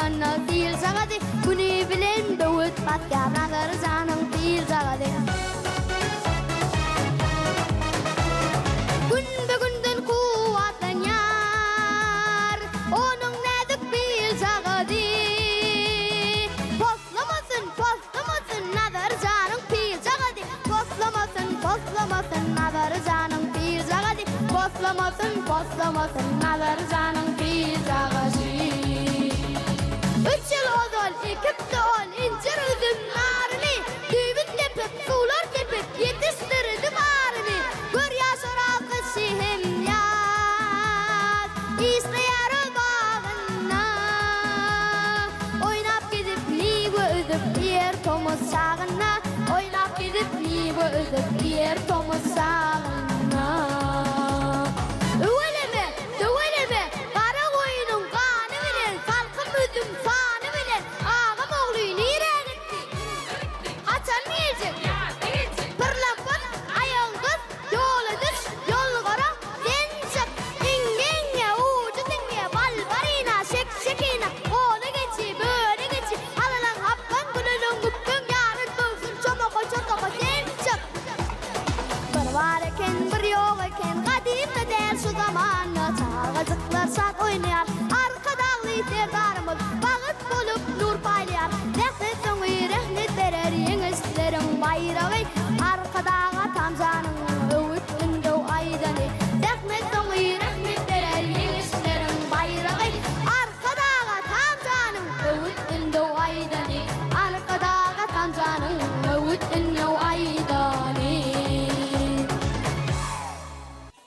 zamanna değil zagadi Kuni bilen dawut patkar nazar zanang değil zagadi Gün begünden kuwatan yar Onun nedik bil zagadi Poslamasın nazar zanang bil zagadi Poslamasın nazar zanang bil zagadi Poslamasın nazar zanang bil zagadi Üç yıl odol, ikipte ol, incir üzüm narını Düğün tepip, sular tepip, yetiştirdim arını Gör yaşar alkışı hem yaz İsteyarı bağına Oynap gidip nigo özüp yer tomuz sağına Oynap gidip nigo özüp yer tomuz sağına Öveleme, kara koyunun kanı bilen Salkım üzüm fanı bilen Ağam oğlu nire gitti Açan niyecek Pırlampın ayağın kız Yolu düş, yol kara Sen çık, ingenge ucu dinge Balbarina, şekşekina Onu geçi, böyle geçi Alalan hapkan, gülülün güppün Yarın bulsun, çomoko sen çık Bir var eken, bir yok eken Kadim de der şu zamanla Çağızıklar saat oynayan Arkadağlı sevdarımız Bağıt bulup nur paylayan Rahmet soğuy rahmet verer Yengizlerin bayrağı Arkadağa tamcanın Öğüt ündev aydanı Rahmet soğuy rahmet verer Yengizlerin bayrağı Arkadağa tamcanın Öğüt ündev aydanı Arkadağa tamcanın Öğüt ündev